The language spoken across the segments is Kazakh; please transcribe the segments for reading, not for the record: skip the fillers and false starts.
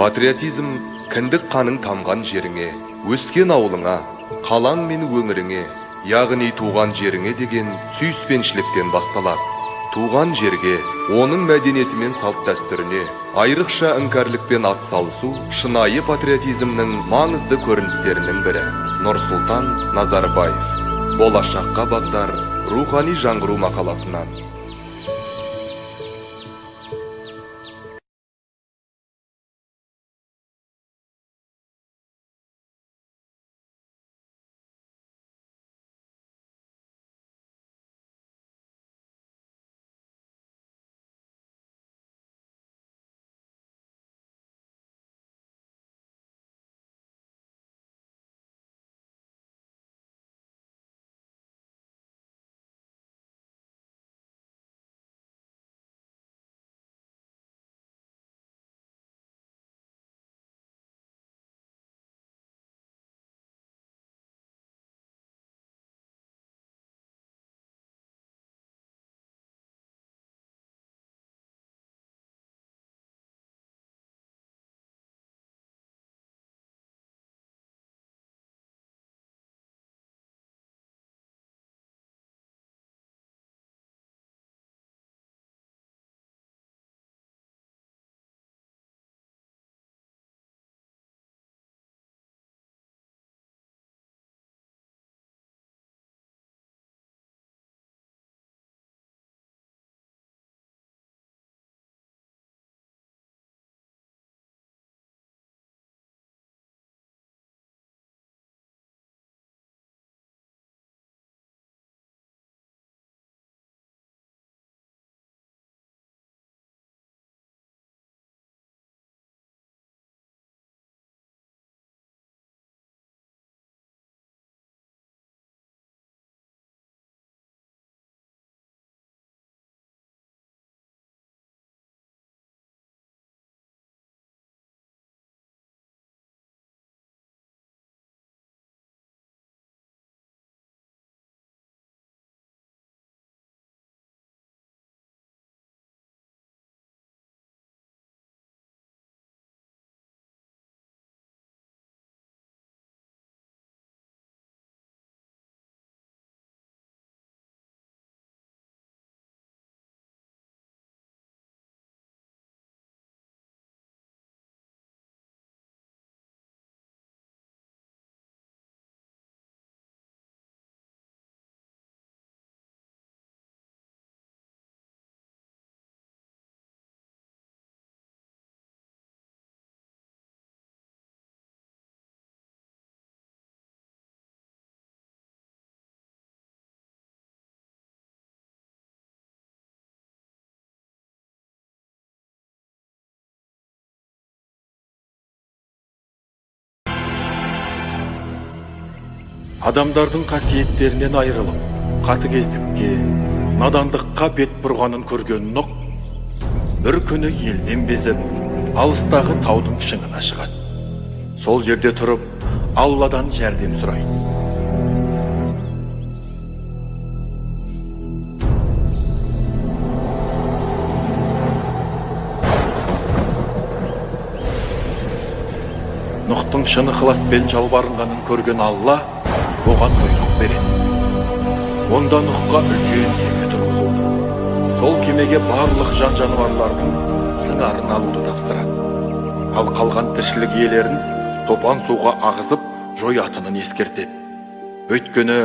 Патриотизм кіндік қаның тамған жеріңе, өскен ауылыңа, қалаң мен өңіріңе, яғни туған жеріңе деген сүйіспеншіліктен басталады. Туған жерге, оның мәдениеті мен салт дәстүріне айрықша іңкәрлікпен атсалысу шынайы патриотизмнің маңызды көріністерінің бірі. Нұрсұлтан Назарбаев. Болашаққа бағдар рухани жаңғыру мақаласынан. Адамдардың қасиеттерінен айырылып, қатыгездікке, надандыққа бет бұрғанын көрген Нұх, бір күні елден безіп, алыстағы таудың шыңына шығады. Сол жерде тұрып, Алладан жәрдем сұрайды. Нұхтың шын ықыласпен жалбарынғанын көрген Алла оған бұйрық береді. Онда Нұхқа үлкен кеме тұрғызылды. Сол кемеге барлық жан-жануарлардың сыңарын алуды тапсырады. Ал қалған тіршілік иелерін топан суға ағызып жоятынын ескертеді. Өйткені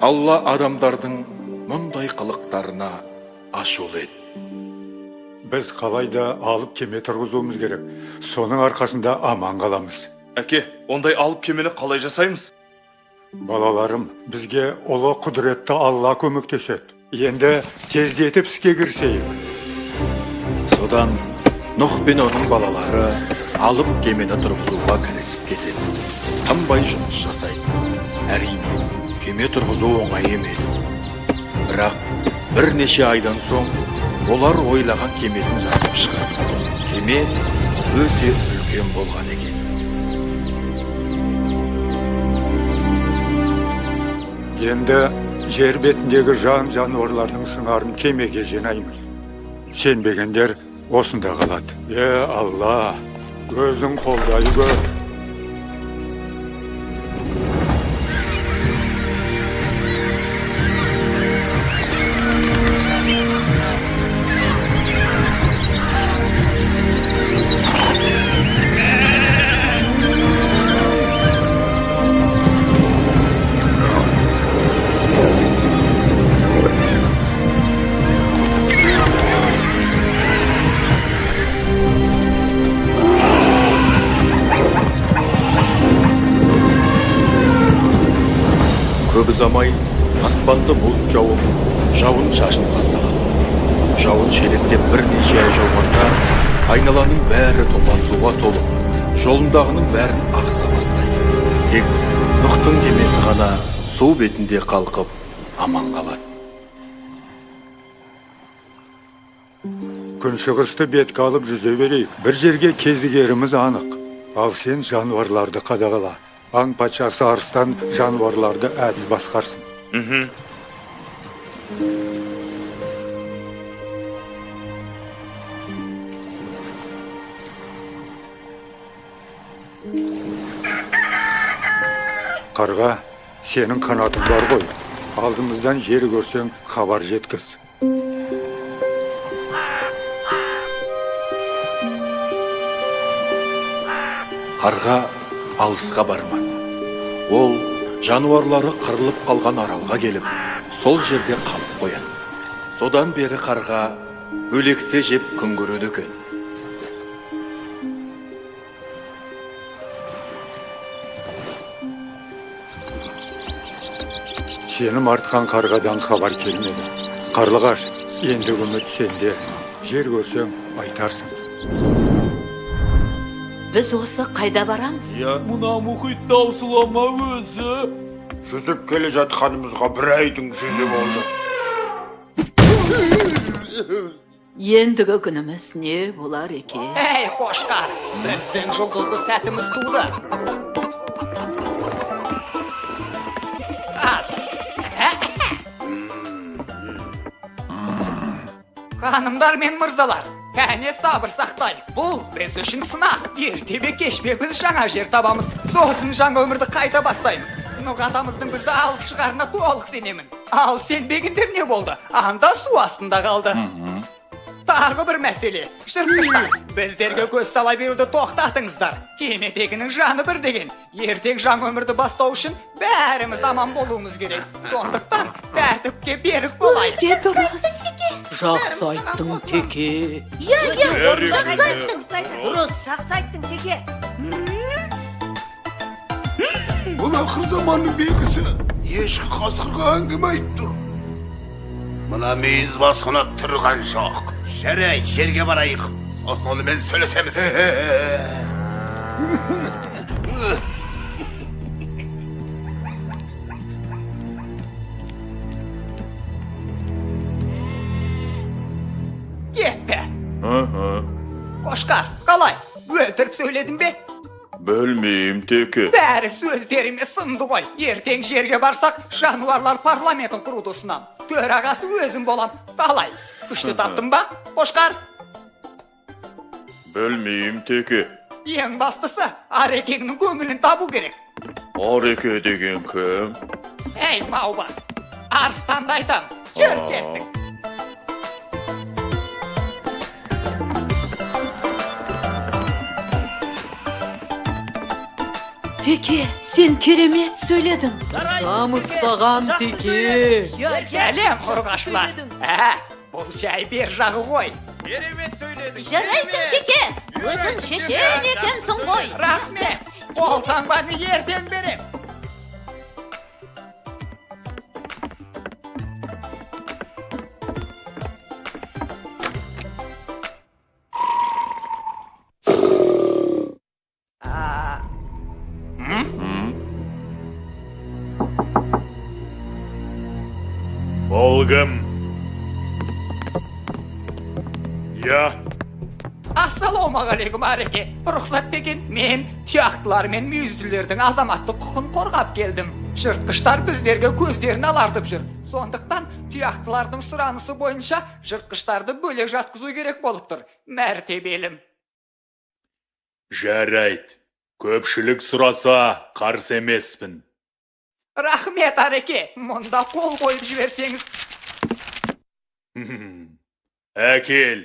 Алла адамдардың мұндай қылықтарына ашулы еді. Біз қалайда алып кеме тұрғызуымыз керек. Соның арқасында аман қаламыз. Әке, ондай алып кемені қалай жасаймыз? Балаларым, бізге ұлы құдіретті Алла көмектеседі. Енді тездетіп іске кірісейік. Содан Нұх пен оның балалары алып кемені тұрғызуға кірісіп кетеді. Тынбай жұмыс жасайды. Әрине, кеме тұрғызу оңай емес. Бірақ бірнеше айдан соң олар ойлаған кемесін жасап шығады. Кеме өте үлкен болған екен. Енді жер бетіндегі жан-жануарлардың сыңарын кемеге жинаймыз. Сенбегендер осында қалады. Алла, Өзің қолдай көр. Көп ұзамай аспанды бұлт жауып, жауын шашын бастаған. Жауын шелектеп бірнеше ай жауғанда, айналаның бәрі топан суға толып, жолындағының бәрін ағыза бастайды. Тек Нұхтың кемесі ғана су бетінде қалқып, аман қалады. Күншығысты бетке алып жүзе берейік. Бір жерге кезігеріміз анық. Ал сен жануарларды қадағала. Аң патшасы арыстан жануарларды әділ басқарсын. Қарға, сенің қанатың бар ғой. Алдымыздан жер көрсең, хабар жеткіз. Қарға алысқа бармады. Ол жануарлары қырылып қалған аралға келіп, сол жерде қалып қояды. Содан бері қарға өлексе жеп күн көреді екен. Сенім артқан қарғадан хабар келмеді. Қарлығаш, енді үміт сенде. Жер көрсең айтарсың. Біз осы қайда барамыз? Мына мұхит таусылама өзі. Жүзіп келе жатқанымызға бір айдың жүзі болды. Ендігі күніміз не болар екен? Ей, қошқар, біздің жұлдызды сәтіміз туды. Ханымдар мен мырзалар, кәне сабыр сақтайық. Бұл біз үшін сынақ. Ертебе кешпе біз жаңа жер табамыз. Сосын жаңа өмірді қайта бастаймыз. Нұқ атамыздың бізді алып шығарына толық сенемін. Ал сенбегендер не болды? Анда су астында қалды. Тағы бір мәселе. Жыртқыштар, біздерге көз сала беруді тоқтатыңыздар. Кемедегінің жаны бір деген. Ертең жаңа өмірді бастау үшін бәріміз аман болуымыз керек. Сондықтан тәртіпке берік болайық. Жақсы айттың, Теке. Жақсы айттың, Теке. Бұл ақыр заманның белгісі. Ешкі қасқырға әңгіме айтып тұр. Мына мейіз басқынап тұрған жоқ. Жарай, жерге барайық. Сосын онымен сөйлесеміз. Кетті. Қошқар, қалай? Өлтіріп сөйледің бе? Білмеймін, Теке. Бәрі сөздеріме сынды ғой. Ертең жерге барсақ, жануарлар парламентін құруды ұсынам. Төрағасы өзім болам. Қалай? Күшті таптың ба, Қошқар? Білмеймін, Теке. Ең бастысы, Арекеңнің көңілін табу керек. Ареке деген кім? Ей, Маубас, арыстанды айтам. Жүр кеттік. Теке, сен керемет сөйледің. Намыс саған, Теке. Сәлем, ұрғашылар. Бұл жай бер жағы ғой. Керемет сөйледің. Жарайсың, Теке. Өзің шешен екенсің ғой. Рахмет. Қолтаңбаны ертең берем. Олгым. Я. Ассалаумағалейкум, Ареке. Рұқсат бекен, мен тияқтылар мен мүйізділердің азаматтық құқын қорғап келдім. Жыртқыштар біздерге көздерін алартып жүр. Сондықтан тияқтылардың сұранысы бойынша жыртқыштарды бөлек жатқызу керек болып тұр. Мәртебелім. Жарайт. Көпшілік сұраса қарсы емеспін. Рахмет, Ареке. Мұнда қол қойып жіберсеңіз. Әкел.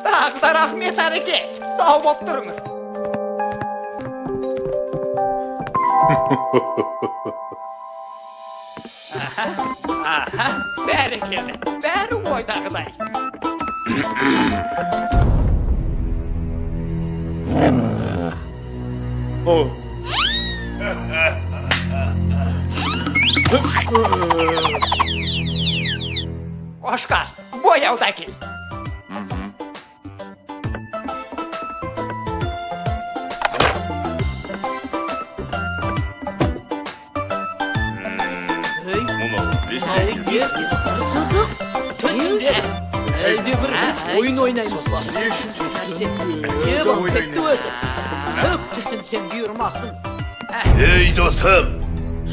Тағы да рахмет, Ареке. Сау боп тұрыңыз. Бәрекелді. Бәрі ойдағыдай. Қошқар, бояуды әкел. Oyun oynaymış. Sen buyurmaksın. Ей, досым,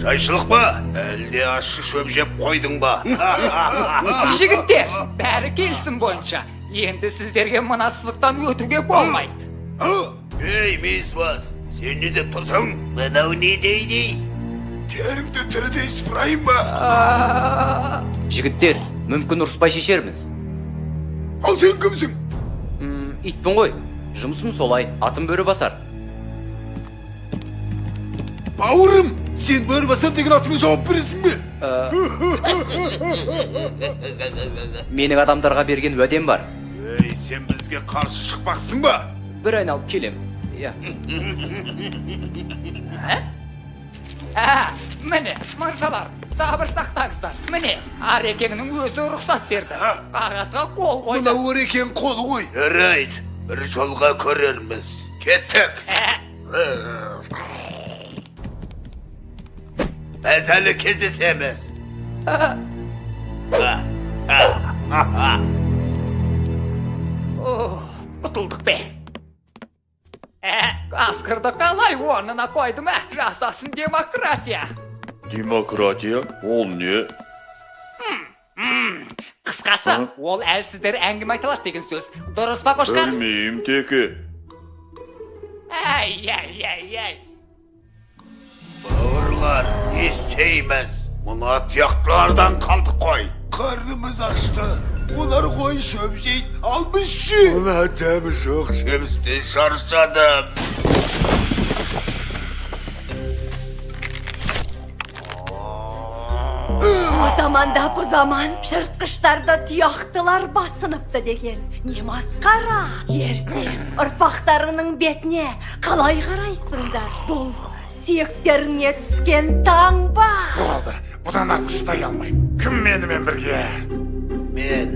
жайшылық ба? Әлде ащы шөп жеп қойдың ба? Жігіттер, бәрі келісім бойынша. Енді сіздерге мына сызықтан өтуге болмайды. Ей, мейізбас, сен не деп тұрсың? Мынау не дейді? Теріңді тірідей сыпырайын ба? Жігіттер, мүмкін ұрыспай шешерміз. Ал сен кімсің? Итпін ғой. Жұмысым солай, атым бөрі басар. Бауырым, сен бөрі басар деген атымен жауап бересің бе? Менің адамдарға берген уәдем бар. Ей, сен бізге қарсы шықпақсың ба? Бір айналып келем. Міне, мырзалар, сабыр сақтаңыздар. Міне, Арекеңнің өзі рұқсат берді. Қағазға қол қойды. Мына Орекең қолы ғой. Жарайт, бір жолға көрерміз. Кеттік. Біз әлі кездесеміз. Құтылдық бе. Қасқырды қалай орнына қойдым, жасасын демократия. Демократия? Ол не? Қысқасы, ол әлсіздер әңгіме айтылады деген сөз. Дұрыс па, Қошқар? Білмеймін, Теке. Әй. Бауырлар, не істейміз? Мұна тұяқтылардан қалдық қой. Қарнымыз ашты. Олар қой шөп жейді, ал біз ше. Мұна дәмі жоқ, жемістен шаршадым. О заманда bu zaman жыртқыштарды тұяқтылар басыныпты деген. Не масқара? Ертең ұрпақтарының бетіне қалай қарайсыңдар? Бұл сүйектеріне түскен таңба. Болды, бұдан артық шыдай алмаймын. Кім менімен бірге? Мен.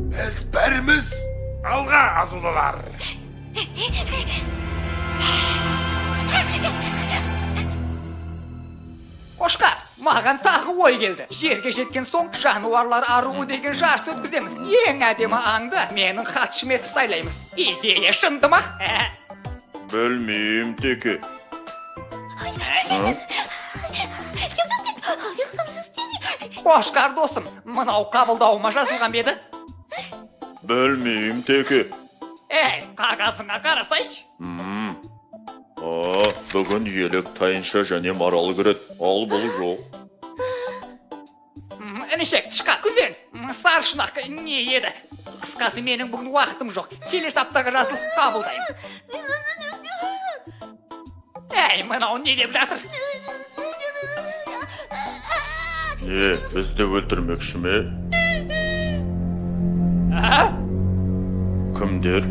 Біз бәріміз. Алға, азулылар. Қошқар, маған тағы ой келді. Жерге жеткен соң жануарлар аруы деген жарыс өткіземіз. Ең әдемі аңды менің хатшым етіп сайлаймыз. Идея шынды ма? Білмеймін, Теке. Қошқар досым, мынау қабылдауыма жазылған беді? Білмеймін, Теке. Қағазыңа қарасайшы. Бүгін елік, тайынша және маралы кіреді. Ал бұл жоқ. Інішек, тышқа, күзен. Саршынақ не еді? Қысқасы менің бүгін уақытым жоқ. Келесі аптаға жазылып қабылдаймын. Мынау не деп жатыр? Не, бізді өлтірмекші ме? Кімдер?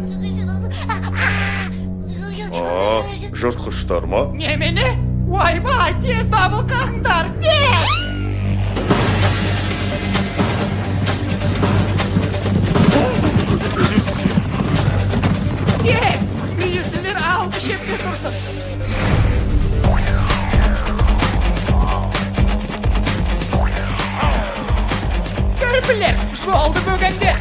Жыртқыштар ма? Немене? Ойбай, тез табылқаңдар, тез! Тез! Мүйізділер алғы шепте тұрсын. Көрпілер, жолды бөгендер!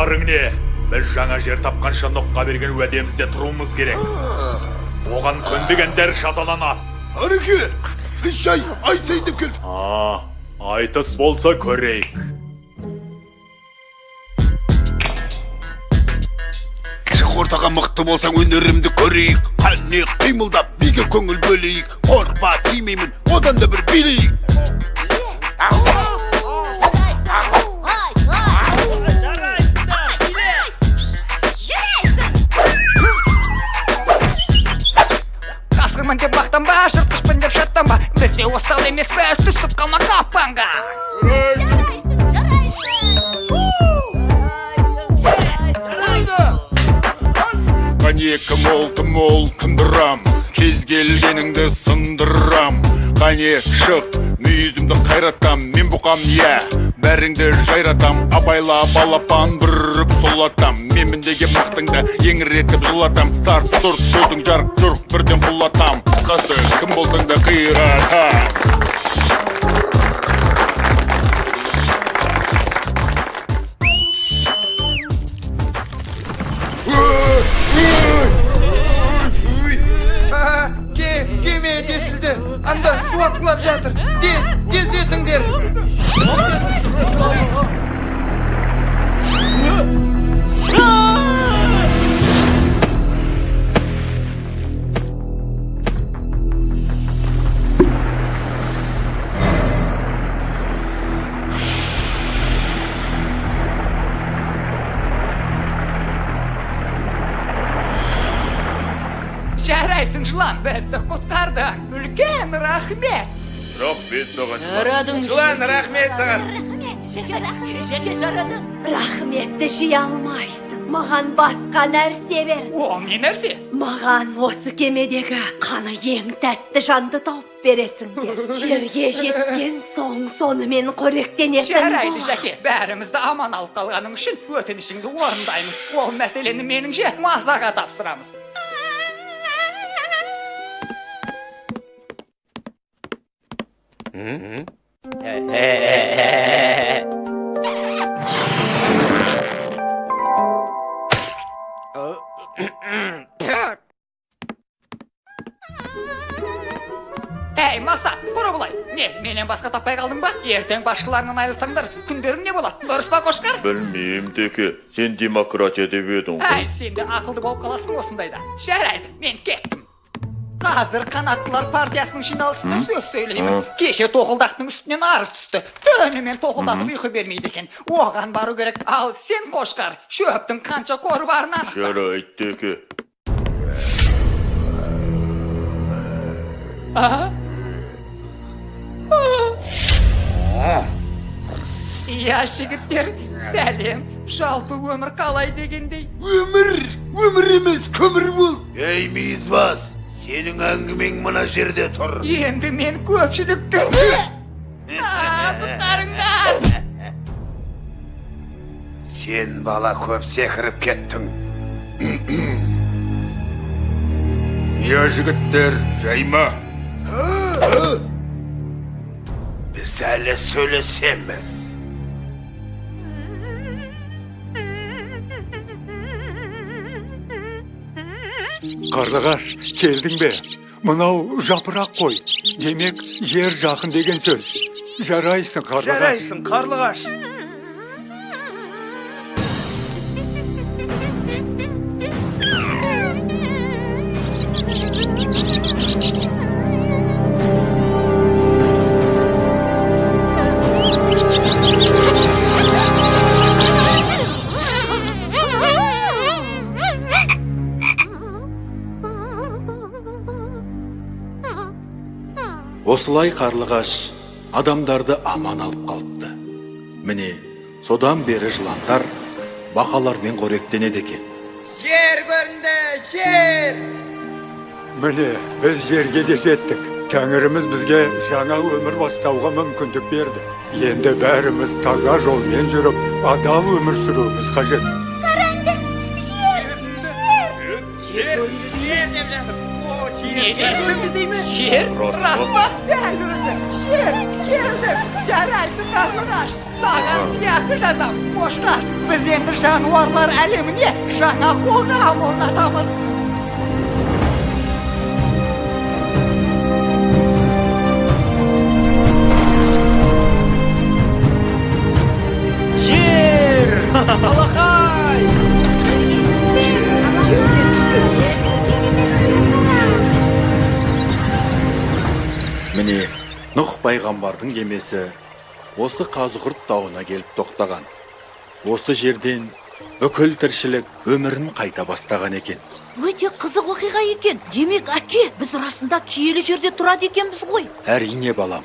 барың не? Біз жаңа жер тапқанша Нұхқа берген уәдемізде тұруымыз керек. Оған көнбегендер жазаланады. Ареке, үш ай айтсай деп келдім. Айтыс болса көрейік. Кіші ортаға мықты болсаң өнерімді көрейік. Қане қимылдап биге көңіл бөлейік. Қорқпа тимеймін, одан да бір билейік. Қасқырмын деп мақтанба, жыртқышпын деп шаттанба. Бізде осал емес пе, түсіп қалма қапанға. Қанекі мол тындырам, кез келгеніңді сындырам. Қане шық, мүйізімді қайратам, мен бұқам бәріңді жайратам. Абайла балапан бүріп сұлатам, мен міндеген мақтыңды еңіретіп жылатам. Тарт тұрт сөзің жарқ жұрқ бірден құлатам. Қасы кім болсаң да қиратам. Кеме тесілді, анда су атқылап жатыр. Тездетіңдер. Жарайсың жылан, бізді құтқардың. Үлкен рахмет. Рахмет саған. Жылан, рахмет саған. Жеке жарадың. Рахметті жей алмайсың. Маған басқа нәрсе бер. О, не нәрсе? Маған осы кемедегі қаны ең тәтті жанды тауып бересіңдер. Жерге жеткен соң сонымен қоректенесің. Жарайды, Жаке, бәрімізді аман алып қалғаның үшін өтінішіңді орындаймыз. Ол мәселені менің жет мазаға тапсырамыз. Әй, Маса, құра бұлай. Не, менен басқа таппай қалдың ба? Ертең басшыларынан айылсаңдар, күндерің не болады? Дұрыс па, Қошқар? Білмеймін, Теке. Сен демократия деп едің ғой. Әй, сен де ақылды болып қаласың осындайда. Жарайды, мен кеттім. Қазір қанаттылар партиясының жиналысында сөз сөйлеймін. Кеше тоқылдақтың үстінен арыз түсті. Түнімен тоқылдатып ұйқы бермейді екен. Оған бару керек. Ал сен, Қошқар, шөптің қанша қоры барын анықта. Жарайды, Теке. Иә, жігіттер, сәлем. Жалпы өмір қалай дегендей? Өмір емес, көмір бол. Ей, мейізбас, сенің әңгімең мына жерде тұр. Енді мен көпшілікті... Құтқарыңдар! Сен бала көп секіріп кеттің. Я жігіттер, жайма. Біз әлі сөйлесеміз. Қарлығаш, келдің бе? Мынау жапырақ қой. Демек, жер жақын деген сөз. Жарайсың, Қарлығаш. Жарайсың, Қарлығаш. Осылай Қарлығаш адамдарды аман алып қалыпты. Міне, содан бері жыландар бақалармен қоректенеді екен. Жер көрінді, жер! Міне, біз жерге де жеттік. Тәңіріміз бізге жаңа өмір бастауға мүмкіндік берді. Енді бәріміз таза жолмен жүріп, адал өмір сүруіміз қажет. Қараңды, жер! Жер деп жатыр. Не дейсің? Жер? Рас па? Дәл өзі. Жер! Келдік! Жарайсың, Қарлығаш! саған сияқты жазам. Қошқар, біз енді жануарлар әлеміне жаңа қоғам орнатамыз. Жер! Алақай! Міне, Нұх пайғамбардың кемесі осы Қазығұрт тауына келіп тоқтаған. Осы жерден бүкіл тіршілік өмірін қайта бастаған екен. Өте қызық оқиға екен. Демек, әке, біз расында киелі жерде тұрады екенбіз ғой. Әрине балам.